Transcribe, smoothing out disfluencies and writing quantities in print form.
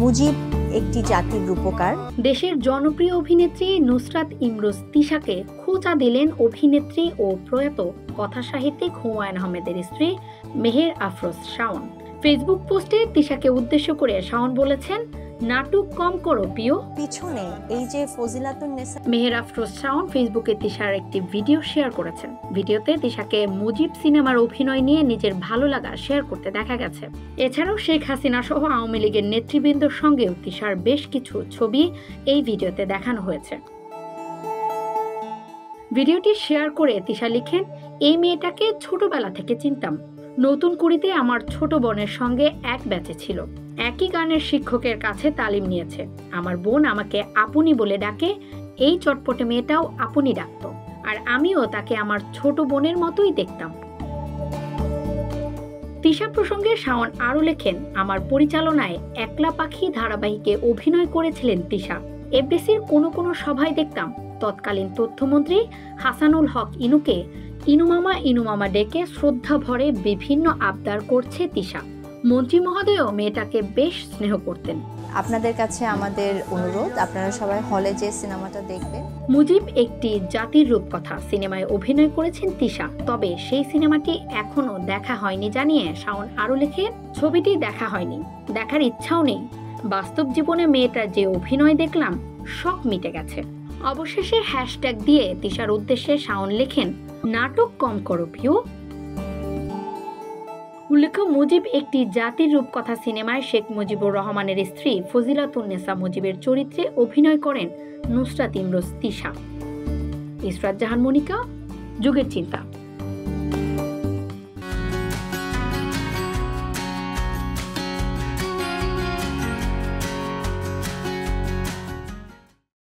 মুজিব একটি জাতির রূপকার। দেশের জনপ্রিয় অভিনেত্রী নুসরাত ইমরোজ তিশাকে খোঁচা দিলেন অভিনেত্রী ও প্রয়াত কথাসাহিত্যিক হুমায়ুন আহমেদের স্ত্রী মেহের আফরোজ শাওন। ফেসবুক পোস্টে তিশাকে উদ্দেশ্য করে শাওন বলেছেন, নাটক কম করো প্রিয়। পিছনে এই যে ফজিলাতুন্নেসা। মেহের আফরোজ শাওন ফেসবুকে তিশার একটি ভিডিও শেয়ার করেছেন। ভিডিওতে তিশাকে মুজিব সিনেমার অভিনয় নিয়ে নিজের ভালো লাগা শেয়ার করতে দেখা গেছে। এছাড়াও শেখ হাসিনা সহ আওয়ামী লীগের নেতৃবৃন্দর সঙ্গেও তিশার বেশ কিছু ছবি এই ভিডিওতে দেখানো হয়েছে। ভিডিওটি শেয়ার করে তিশা লিখেন, এই মেয়েটাকে ছোটবেলা থেকে চিনতাম। নতুন কুড়িতে আমার ছোট বোনের সঙ্গে এক ব্যাচে ছিল, একই গানের শিক্ষকের কাছে তালিম নিয়েছে। আমার বোন আমাকে আপনি বলে ডাকে, এই চটপটে মেয়েটাও আপনি ডাকত, আর আমিও তাকে আমার ছোট বোনের মতোই দেখতাম। তিশা প্রসঙ্গে শাওন আরও লেখেন, আমার পরিচালনায় একলা পাখি ধারাবাহিকে অভিনয় করেছিলেন তিশা। এফডিসির কোনো সভায় দেখতাম তৎকালীন তথ্যমন্ত্রী হাসানুল হক ইনুকে ইনুমামা ডেকে শ্রদ্ধা ভরে বিভিন্ন আবদার করছে তিশা। মন্ত্রী মহোদয়ও মেয়েটাকে বেশ স্নেহ করতেন। আপনাদের কাছে আমাদের অনুরোধ, আপনারা সবাই হলে যে সিনেমাটা দেখবেন। মুজিব একটি জাতির রূপকথা সিনেমায় অভিনয় করেছেন তিশা, তবে সেই সিনেমাটি এখনো দেখা হয়নি জানিয়ে শাওন আরও লেখে, ছবিটি দেখা হয়নি, দেখার ইচ্ছাও নেই। বাস্তব জীবনে মেয়েটার যে অভিনয় দেখলাম, শখ মিটে গেছে। অবশেষে হ্যাশট্যাগ দিয়ে তিশার উদ্দেশ্যে শাওন লেখেন, নাটক কম করো প্রিয়। উল্লেখ্য, মুজিব একটি জাতির রূপকথা সিনেমায় শেখ মুজিবুর রহমানের স্ত্রী ফজিলাতুন্নেসা মুজিবের চরিত্রে অভিনয় করেন নুসরাত ইমরোজ তিশা। ইসরাত জাহান মনিকা, যুগের চিন্তা।